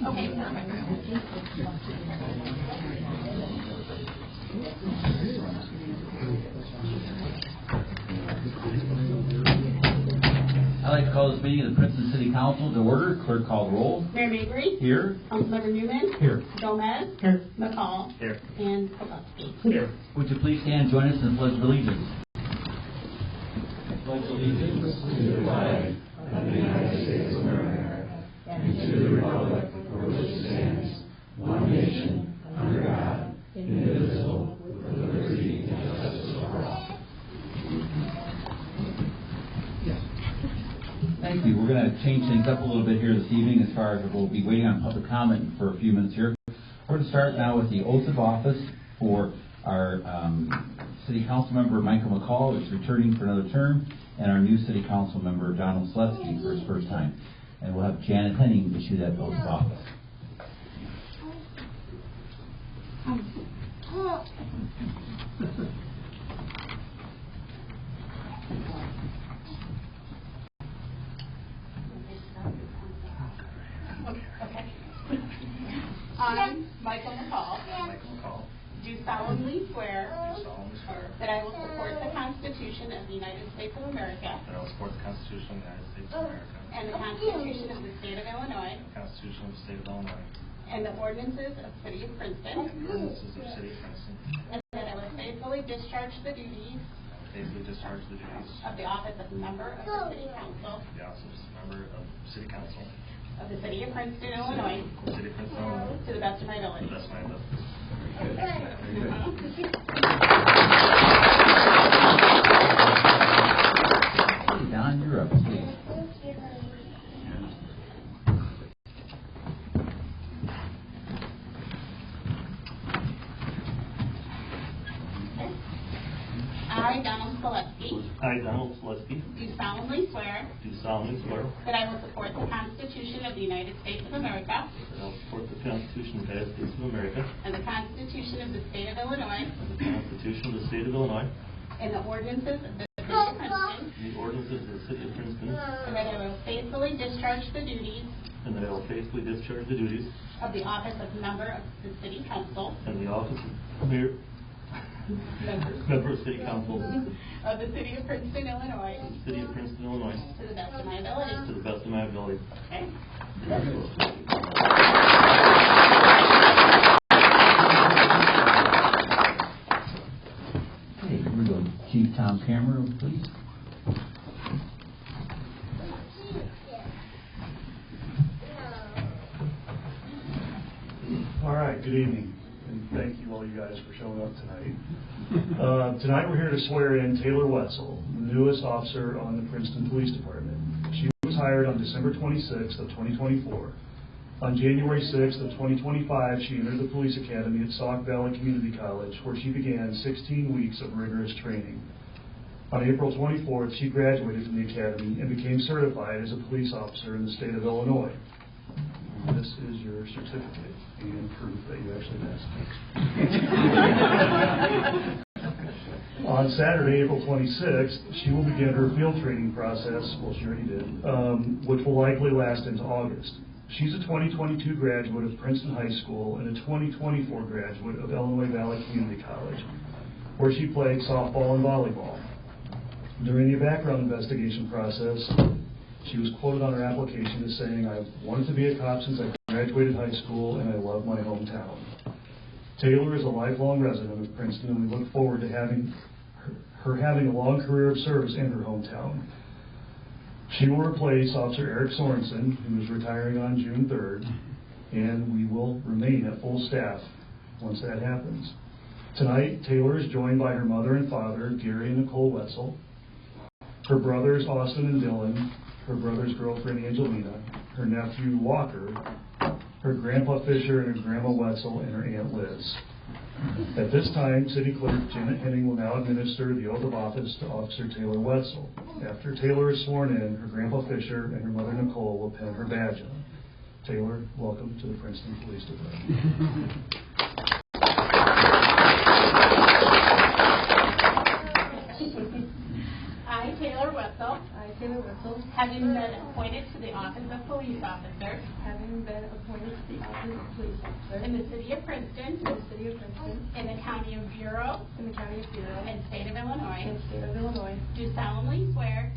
Okay, perfect. I'd like to call this meeting of the Princeton City Council to order. Clerk, call the roll. Mayor Mabry. Here. Councilmember Newman. Here. Gomez. Here. McCall. Here. And Pulaski. Here. Would you please stand and join us in the Pledge of Allegiance? I pledge allegiance to the flag of the United States of America and to the republic for which it stands, one nation, under God, indivisible, with liberty and justice for all. Thank you. We're going to change things up a little bit here this evening as far as we'll be waiting on public comment for a few minutes here. We're going to start now with the oath of office for our City Council member Michael McCall, who's returning for another term, and our new City Council member Donald Sletsky for his first time. And we'll have Janet Henning issue that oath of office. I, Michael McCall, do solemnly swear that I will support the Constitution of the United States of America That I will support the Constitution of the United States of America and the Constitution of the State of Illinois the Constitution of the State of Illinois and the ordinances of the City of Princeton, and the ordinances of the City of Princeton, and that I will faithfully discharge the duties of the office of member of the City Council the office of member of City Council of the City of Princeton, Illinois, of the City of Princeton, Illinois, to the best of my to ability. the best of my ability. Hey, Don, you're up, please. I, Donald Pulaski, I, Donald Sletsky, do solemnly swear do solemnly swear that I will support the Constitution of the United States of America that I will support the Constitution of the United States of America and the Constitution of the State of Illinois and the Constitution of the State of Illinois and the ordinances of the City of Princeton, and the ordinances of the City of Princeton, and that I will faithfully discharge the duties and that I will faithfully discharge the duties of the office of member of the City Council and the office of Mayor, member of City Council of the City of Princeton, Illinois, of the City of Princeton, Illinois, to the best of my ability. to the best of my ability. Okay? Okay, here we go. Chief Tom Cameron, please. All right, good evening, and thank you all you guys for showing up tonight. Tonight we're here to swear in Taylor Wetzel, the newest officer on the Princeton Police Department. She was hired on December 26th of 2024. On January 6th of 2025, she entered the police academy at Sauk Valley Community College, where she began 16 weeks of rigorous training. On April 24th, she graduated from the academy and became certified as a police officer in the state of Illinois. This is your certificate and proof that you actually passed. On Saturday, April 26th, she will begin her field training process, well, she already did, which will likely last into August. She's a 2022 graduate of Princeton High School and a 2024 graduate of Illinois Valley Community College, where she played softball and volleyball. During the background investigation process, she was quoted on her application as saying, "I've wanted to be a cop since I graduated high school, and I love my hometown." Taylor is a lifelong resident of Princeton, and we look forward to having a long career of service in her hometown. She will replace Officer Eric Sorensen, who is retiring on June 3rd, and we will remain at full staff once that happens. Tonight, Taylor is joined by her mother and father, Gary and Nicole Wetzel, her brothers, Austin and Dylan, her brother's girlfriend, Angelina, her nephew, Walker, her grandpa Fisher and her grandma Wetzel, and her aunt Liz. At this time, City Clerk Janet Henning will now administer the oath of office to Officer Taylor Wetzel. After Taylor is sworn in, her grandpa Fisher and her mother Nicole will pin her badge on. Taylor, welcome to the Princeton Police Department. I, Taylor Wetzel, having been appointed to the office of police officer, having been appointed to the office of police officer in the city of Princeton, in the county of Bureau, and state of Illinois, do solemnly swear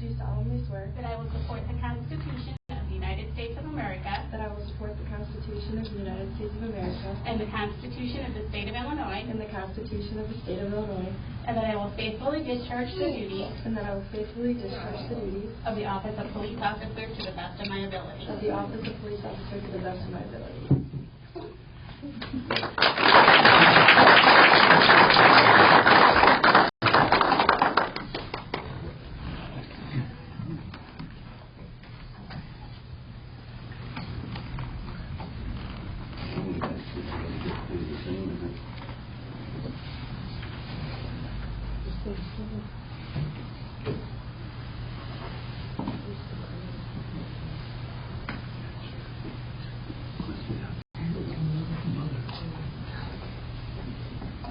that I will support the Constitution of the United States of America that I will support the Constitution of the United States of America and the Constitution of the state of Illinois, and the Constitution of the state of Illinois, and that I will faithfully discharge the duties and that I will faithfully discharge the duties of the office of police officer to the best of my ability. of the office of police officer to the best of my ability.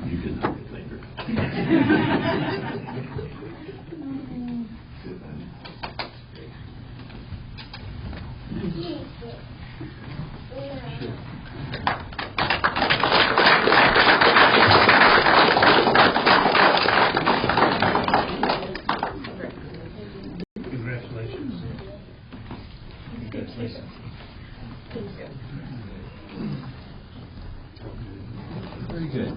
You can hug it later. Congratulations. Very good.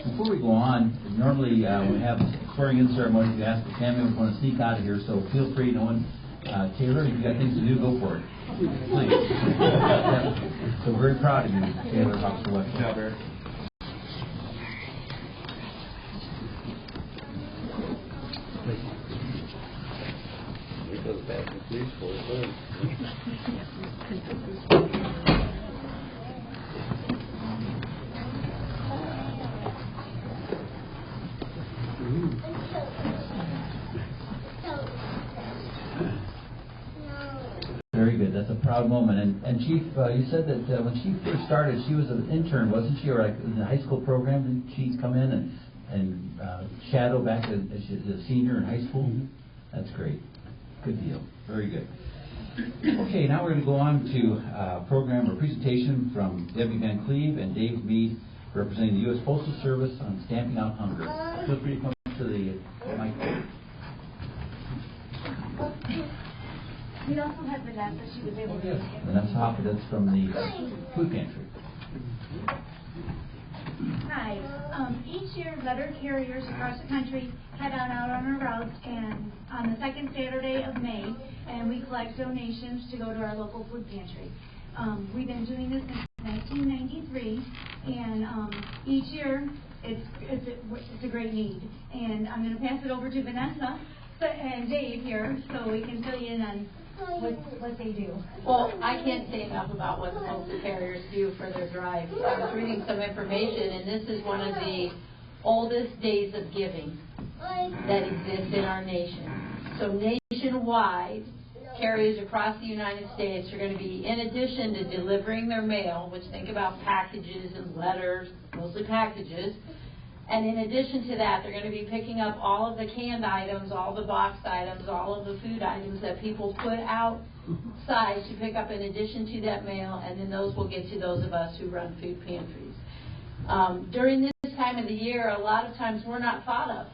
Before we go on, normally when we have a swearing-in ceremony, we ask the family members want to sneak out of here, so feel free. No one, Taylor, if you got things to do, go for it. Please. So very proud of you, Taylor Officer West. Good job, Eric. It goes back to the police force, Very good. That's a proud moment. And Chief, you said that when she first started, she was an intern, wasn't she, or like in the high school program? Didn't she come in and shadow back as she's a senior in high school? Mm-hmm. That's great. Good deal. Very good. Okay, now we're going to go on to a program or presentation from Debbie Van Cleve and Dave Mead, representing the U.S. Postal Service on Stamping Out Hunger. Feel free to come to the microphone. We also had Vanessa. She was able to. Yes, Vanessa Hopper, that's from the food pantry. Hi. Each year, letter carriers across the country head out on our routes and on the second Saturday of May, and we collect donations to go to our local food pantry. We've been doing this since 1993, and each year it's a great need. And I'm going to pass it over to Vanessa and Dave here, so we can fill you in on what they do. Well, I can't say enough about what the postal carriers do for their drives. I was reading some information, and this is one of the oldest days of giving that exists in our nation. So nationwide, carriers across the United States are going to be, in addition to delivering their mail, which think about packages and letters, mostly packages, and in addition to that, they're going to be picking up all of the canned items, all the boxed items, all of the food items that people put outside to pick up in addition to that mail, and then those will get to those of us who run food pantries. During this time of the year, a lot of times we're not thought of.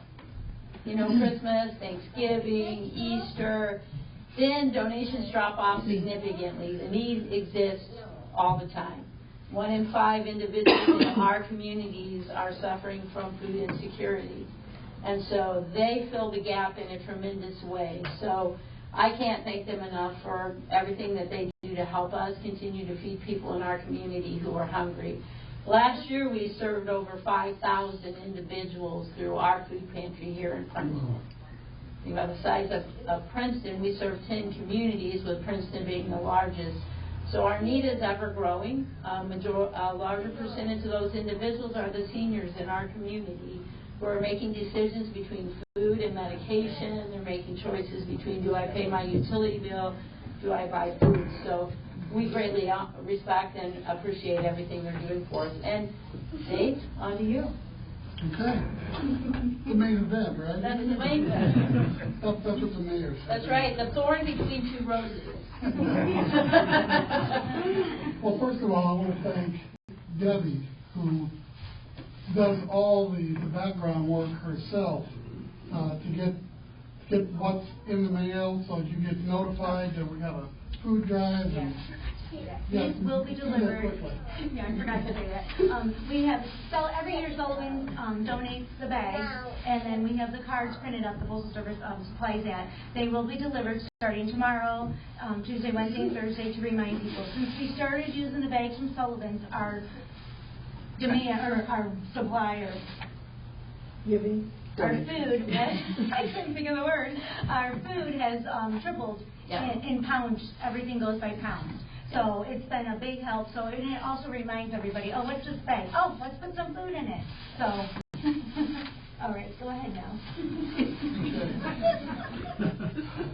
You know, Christmas, Thanksgiving, Easter, then donations drop off significantly. The need exists all the time. 1 in 5 individuals in our communities are suffering from food insecurity. And so they fill the gap in a tremendous way. So I can't thank them enough for everything that they do to help us continue to feed people in our community who are hungry. Last year we served over 5,000 individuals through our food pantry here in Princeton. You know, the size of Princeton, we serve 10 communities, with Princeton being the largest. So our need is ever growing. A larger percentage of those individuals are the seniors in our community who are making decisions between food and medication. They're making choices between, do I pay my utility bill, do I buy food? So we greatly respect and appreciate everything they're doing for us. And Dave, on to you. Okay. The main event, right? That's the main event. That's what the mayor said. That's right, the thorn between two roses. all, I want to thank Debbie, who does all the background work herself to get what's in the mail, so you get notified that we have a food drive. And These will be delivered. Yeah, I forgot to say that. We have, every year Sullivan donates the bags, and then we have the cards printed up, the Postal Service supplies that. They will be delivered starting tomorrow, Tuesday, Wednesday, and Thursday to remind people. Since we started using the bags from Sullivan's, our demand, or our supply, or our food, I couldn't think of the word, our food has tripled in pounds. Everything goes by pounds. So it's been a big help. So and it also reminds everybody, oh, what's this bag? Oh, let's put some food in it. So, all right, go ahead now.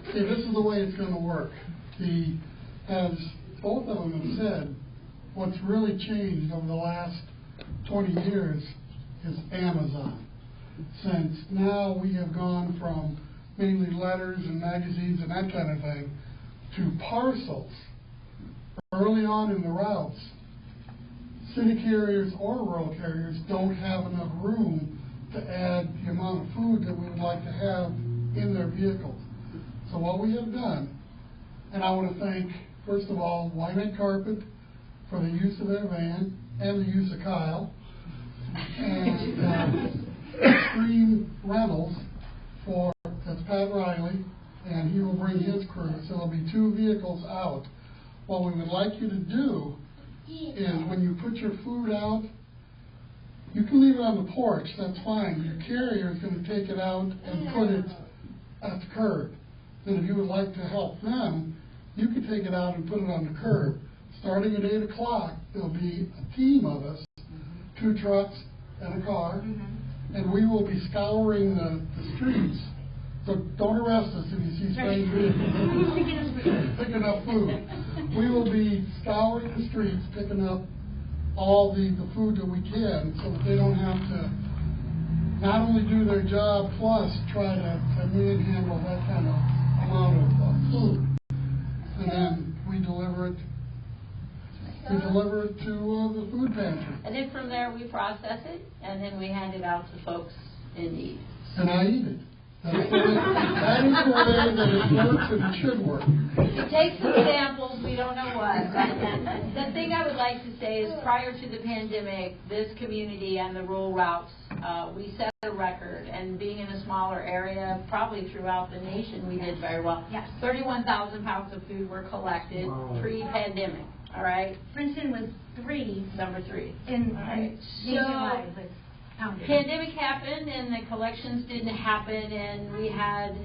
Okay, this is the way it's going to work. As both of them have said, what's really changed over the last 20 years is Amazon. Since now we have gone from mainly letters and magazines and that kind of thing to parcels. Early on in the routes, city carriers or rural carriers don't have enough room to add the amount of food that we would like to have in their vehicles. So what we have done, and I want to thank, first of all, Wine and Carpet for the use of their van and the use of Kyle, and Extreme Rentals that's Pat Riley, and he will bring his crew, so there'll be 2 vehicles out. What we would like you to do is when you put your food out, you can leave it on the porch, that's fine. Your carrier is going to take it out and put it at the curb. Then if you would like to help them, you can take it out and put it on the curb. Starting at 8 o'clock, there'll be a team of us, 2 trucks and a car, and we will be scouring the streets. So don't arrest us if you see strangers picking up food. We will be scouring the streets, picking up all the food that we can, so that they don't have to not only do their job, plus try to manhandle that kind of amount of food. And then we deliver it to the food pantry. And then from there, we process it, and then we hand it out to folks in need. And I eat it. That is the way that it works and it should work. It takes some samples, we don't know what. The thing I would like to say is prior to the pandemic, this community and the rural routes, we set a record. And being in a smaller area, probably throughout the nation, we did very well. Yes. 31,000 pounds of food were collected pre-pandemic. All right? Princeton was Number 3. Nationwide. Pandemic happened and the collections didn't happen, and we had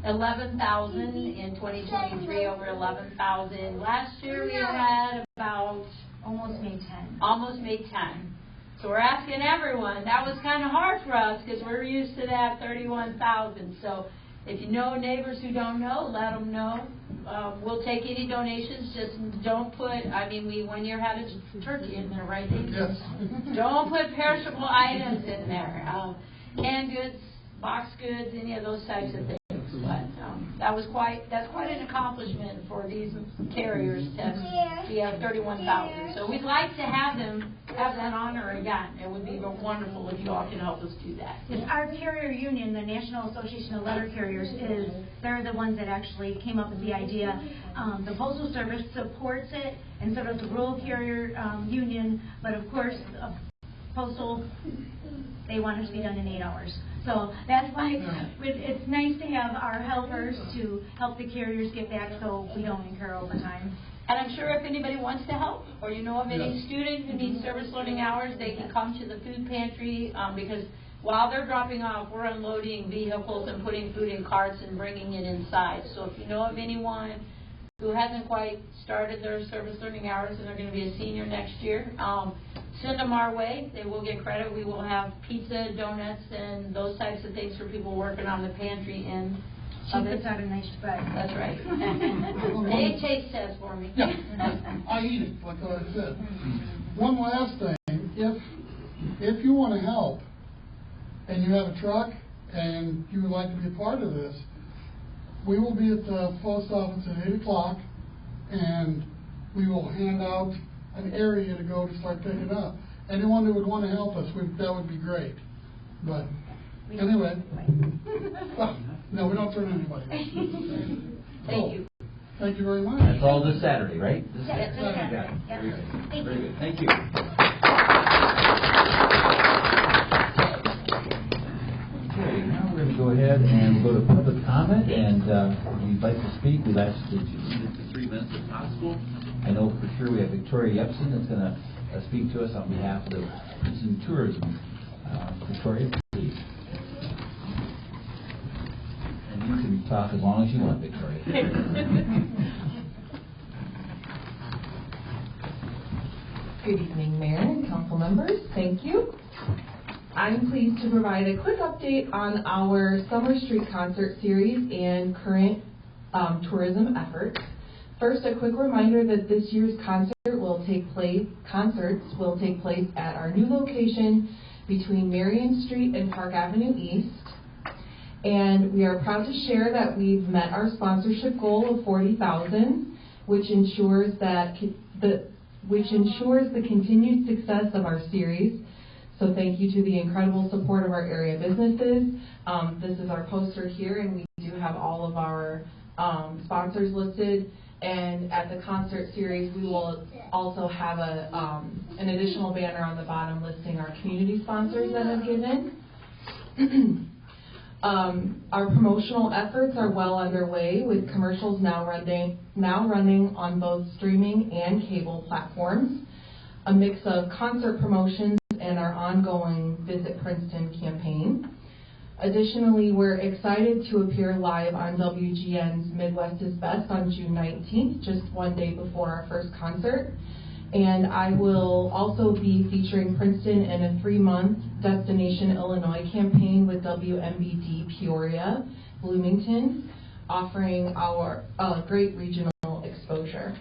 11,000 in 2023, over 11,000. Last year we had about almost made 10. So we're asking everyone. That was kind of hard for us because we're used to that 31,000. So if you know neighbors who don't know, let them know. We'll take any donations. Just don't put, we 1 year had a turkey in there, right? Yes. Don't put perishable items in there. Canned goods, boxed goods, any of those types of things. But that's quite an accomplishment for these carriers to be at 31,000. So we'd like to have that honor again. It would be wonderful if you all can help us do that. Our carrier union, the National Association of Letter Carriers, they're the ones that actually came up with the idea. The Postal Service supports it, and so does the Rural Carrier Union. But of course, Postal, they want it to be done in 8 hours. So that's why it's nice to have our helpers to help the carriers get back so we don't incur overtime. And I'm sure if anybody wants to help, or you know of any student who needs service learning hours, they can come to the food pantry because while they're dropping off, we're unloading vehicles and putting food in carts and bringing it inside. So if you know of anyone who hasn't quite started their service learning hours and they're going to be a senior next year, send them our way. They will get credit. We will have pizza, donuts, and those types of things for people working on the pantry end. She puts out a nice spread. That's right. They taste test for me. Yeah, I eat it, like I said. One last thing, if you want to help and you have a truck and you would like to be a part of this, we will be at the post office at 8 o'clock, and we will hand out an area to go to start picking up. Anyone that would want to help us, that would be great. But anyway, well, no, we don't turn anybody. Thank you. Thank you very much. That's all this Saturday, right? This Yes, Saturday. this Got it. Saturday. Very good. Thank Very you. good. Thank you. Okay, now we're going to go ahead and go to public comment, and if you'd like to speak, we'd ask that you limit it to 3 minutes if possible. I know for sure we have Victoria Yepsen that's going to speak to us on behalf of the Princeton Tourism. Victoria, please. And you can talk as long as you want, Victoria. Good evening, Mayor and council members. Thank you. I'm pleased to provide a quick update on our Summer Street Concert Series and current tourism efforts. First, a quick reminder that this year's concerts will take place at our new location between Marion Street and Park Avenue East. And we are proud to share that we've met our sponsorship goal of $40,000, which ensures the continued success of our series. So thank you to the incredible support of our area businesses. This is our poster here, and we do have all of our sponsors listed. And at the concert series, we will also have an additional banner on the bottom listing our community sponsors that have given. Our promotional efforts are well underway, with commercials now running on both streaming and cable platforms, a mix of concert promotions and our ongoing Visit Princeton campaign. Additionally, we're excited to appear live on WGN's Midwest is Best on June 19th, just one day before our first concert. And I will also be featuring Princeton in a 3-month Destination Illinois campaign with WMBD Peoria, Bloomington, offering our great regional exposure.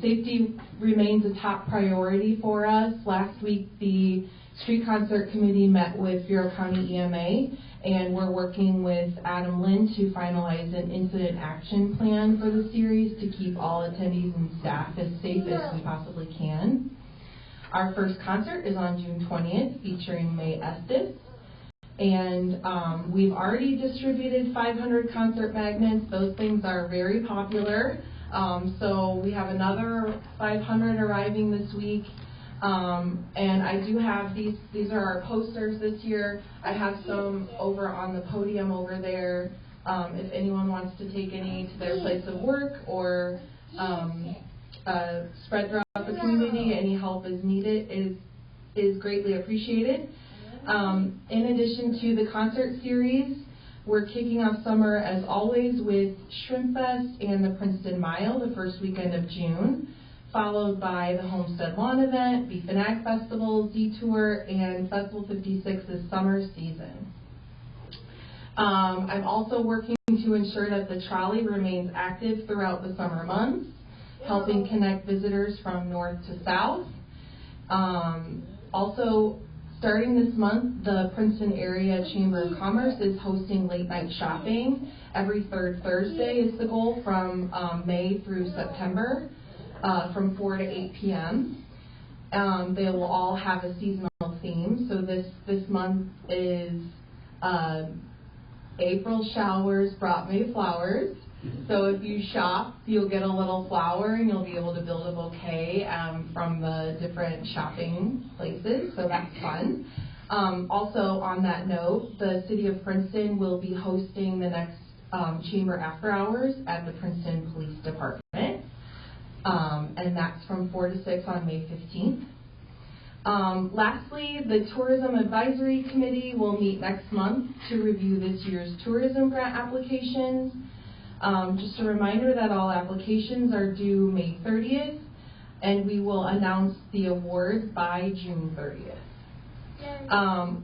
Safety remains a top priority for us. Last week, the Street Concert Committee met with Bureau County EMA, and we're working with Adam Lynn to finalize an incident action plan for the series to keep all attendees and staff as safe as we possibly can. Our first concert is on June 20th, featuring May Estes. And we've already distributed 500 concert magnets. Those things are very popular. So we have another 500 arriving this week. And I do have these are our posters this year. I have some over on the podium over there. If anyone wants to take any to their place of work or spread throughout the community, any help is needed is greatly appreciated. In addition to the concert series, we're kicking off summer as always with Shrimp Fest and the Princeton Mile the first weekend of June, followed by the Homestead Lawn event, Beef and Ag Festival, Detour, and Festival 56's summer season. I'm also working to ensure that the trolley remains active throughout the summer months, helping connect visitors from north to south. Also, starting this month, the Princeton Area Chamber of Commerce is hosting late night shopping. Every third Thursday is the goal from May through September, from 4 to 8 p.m. They will all have a seasonal theme. So this month is April showers brought May flowers. So if you shop, you'll get a little flower and you'll be able to build a bouquet from the different shopping places. So that's fun. Also on that note, the City of Princeton will be hosting the next Chamber After Hours at the Princeton Police Department. And that's from 4 to 6 on May 15th. Lastly, the Tourism Advisory Committee will meet next month to review this year's tourism grant applications. Just a reminder that all applications are due May 30th, and we will announce the awards by June 30th.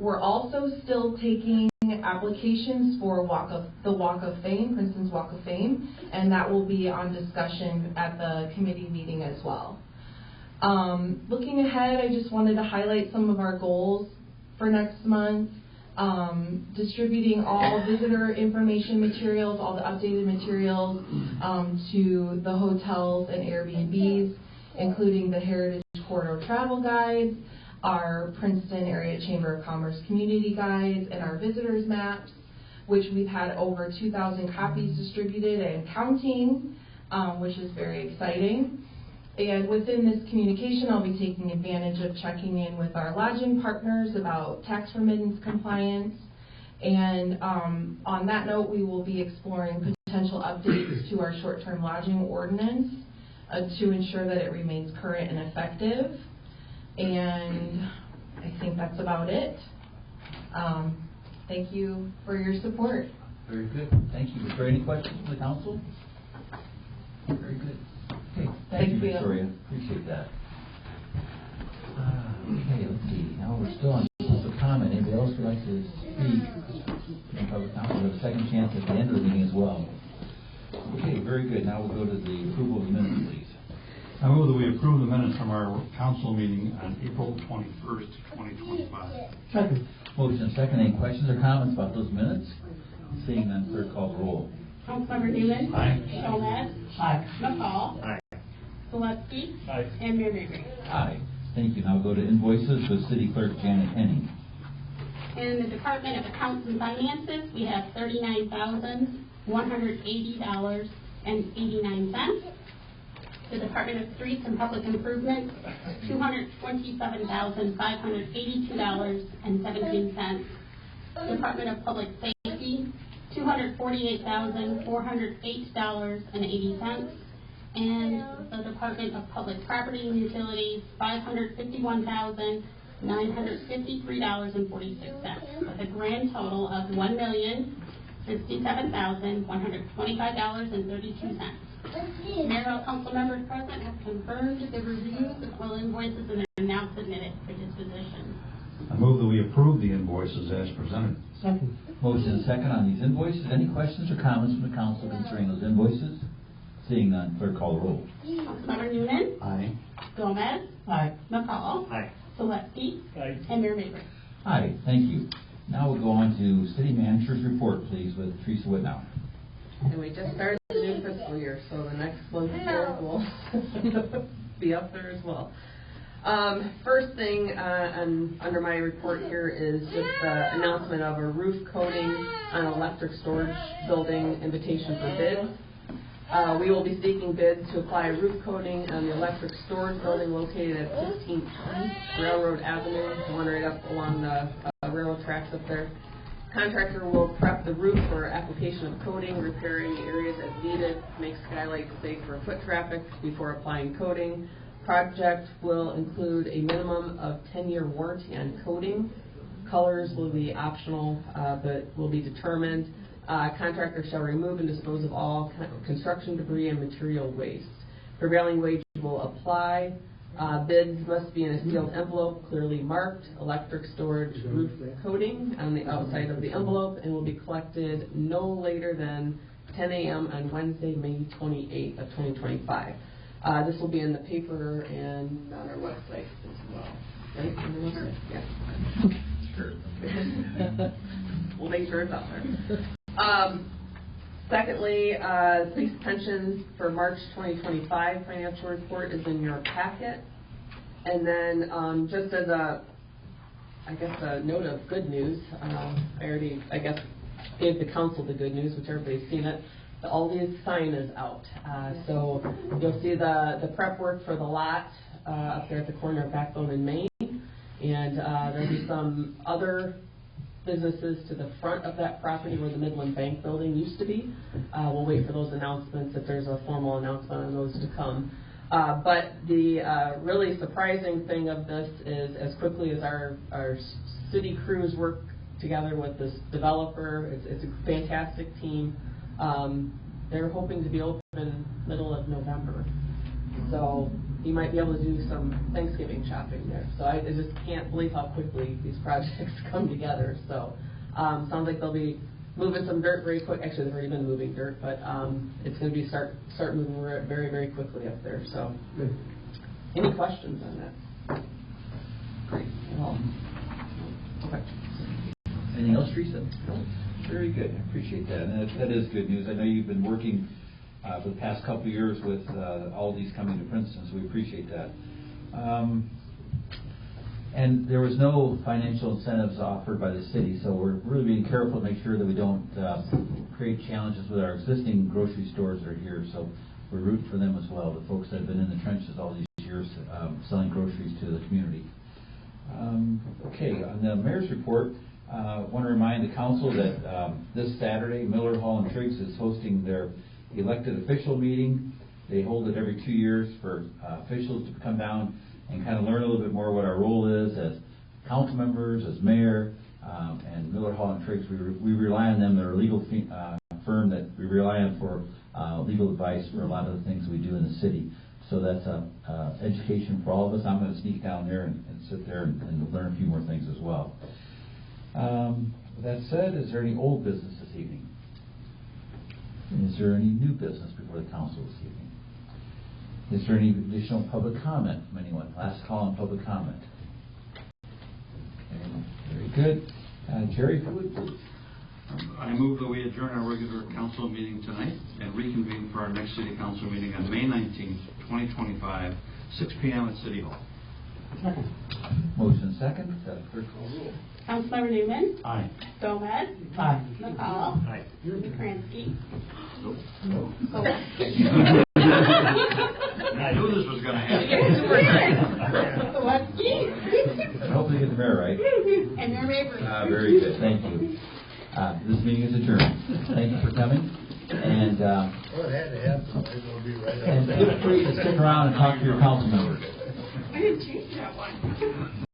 We're also still taking applications for the Walk of Fame, Princeton's Walk of Fame, and that will be on discussion at the committee meeting as well. Looking ahead, I just wanted to highlight some of our goals for next month. Distributing all visitor information materials, all the updated materials to the hotels and Airbnbs, including the Heritage Corridor Travel Guides, our Princeton Area Chamber of Commerce Community Guides, and our visitors maps, which we've had over 2,000 copies distributed and counting, which is very exciting. And within this communication, I'll be taking advantage of checking in with our lodging partners about tax remittance compliance. And on that note, we will be exploring potential updates to our short-term lodging ordinance to ensure that it remains current and effective. And I think that's about it. Thank you for your support. Very good. Thank you. Is there any questions from the council? Very good. Okay. Thank you, Victoria. Appreciate that. Okay, let's see. Now we're still on public comment. Anybody else would like to speak in public comment? We'll have a second chance at the end of the meeting as well. Okay, very good. Now we'll go to the approval of the minutes, please. I move that we approve the minutes from our council meeting on April 21st, 2025. Second. Motion and second. Any questions or comments about those minutes? Seeing none, clerk call the roll. Councilmember Newman. Aye. Gomez. Aye. McCall. Aye. Gillespie. Aye. And Mayor Mabry. Aye. Thank you. Now we'll go to invoices with City Clerk Janet Henning. In the Department of Accounts and Finances, we have $39,180.89. The Department of Streets and Public Improvement, $227,582.17. Department of Public Safety, $248,408.80. And the Department of Public Property and Utilities, $551,953.46, with a grand total of $1,067,125.32. Mayor, council members present have confirmed the review of all invoices and are now submitted for disposition. I move that we approve the invoices as presented. Second. Motion and second on these invoices. Any questions or comments from the council concerning those invoices? Seeing none, clerk call the roll. Councilmember Newman. Aye. Gomez. Aye. McCall. Aye. Gillespie. Aye. And Mayor Mabry. Aye. Thank you. Now we'll go on to City Manager's report, please, with Teresa Whitnow. And we just started the new fiscal year, so the next month's bill will be up there as well. First thing under my report here is just the announcement of a roof coating on an electric storage building invitation for bids. We will be seeking bids to apply a roof coating on the electric storage building located at 15th Railroad Avenue, the one right up along the railroad tracks up there. Contractor will prep the roof for application of coating, repairing the areas as needed, make skylights safe for foot traffic before applying coating. Project will include a minimum of 10-year warranty on coating. Colors will be optional, but will be determined. Contractor shall remove and dispose of all construction debris and material waste. Prevailing wage will apply. Bids must be in a sealed envelope, clearly marked, electric storage roof coating on the outside of the envelope, and will be collected no later than 10 a.m. on Wednesday, May 28th of 2025. This will be in the paper and on our website as well. Right? On the website? Yeah. Sure. We'll make sure it's out there. Secondly, police pensions for March 2025 financial report is in your packet. And then just as a note of good news, I already, gave the council the good news, which everybody's seen it. The Aldi's sign is out. So you'll see the prep work for the lot up there at the corner of Backbone and Main. And there'll be some other businesses to the front of that property where the Midland Bank building used to be. We'll wait for those announcements if there's a formal announcement on those to come. But the really surprising thing of this is as quickly as our city crews work together with this developer, it's a fantastic team. They're hoping to be open middle of November. So you might be able to do some Thanksgiving shopping there. So I just can't believe how quickly these projects come together. So sounds like they'll be moving some dirt very quick. Actually, they've already been moving dirt, but it's going to be start moving very, very quickly up there. So any questions on that? Great. Well, okay. Anything else, Teresa? No. Very good. I appreciate that. And that is good news. I know you've been working for the past couple of years with all these coming to Princeton, so we appreciate that. And there was no financial incentives offered by the city, so we're really being careful to make sure that we don't create challenges with our existing grocery stores that are here. So we're rooting for them as well, the folks that have been in the trenches all these years selling groceries to the community. Okay, on the mayor's report, I want to remind the council that this Saturday, Miller Hall and Triggs is hosting their elected official meeting. They hold it every 2 years for officials to come down and kind of learn a little bit more what our role is as council members, as mayor, and Miller Hall and Triggs. We rely on them. They're a legal firm that we rely on for legal advice for a lot of the things we do in the city. So that's education for all of us. I'm going to sneak down there and sit there and learn a few more things as well. With that said, is there any old business this evening? Is there any new business before the council this evening? Is there any additional public comment from anyone? Last call on public comment. Okay, very good. Jerry, if you would, please. I move that we adjourn our regular council meeting tonight and reconvene for our next city council meeting on May 19th, 2025, 6 p.m. at City Hall. Second. Motion second. Clerk call roll. Councilmember Newman. Aye. Gomez. Aye. McCall. Aye. Kransky. No. Gillespie. I knew this was going to happen. Hopefully you get the mayor right. And Mayor Mabry. Very good. Thank you. This meeting is adjourned. Thank you for coming. And Well, it had to happen. It's going to be right and feel free to stick around and talk to your council members. I didn't change that one.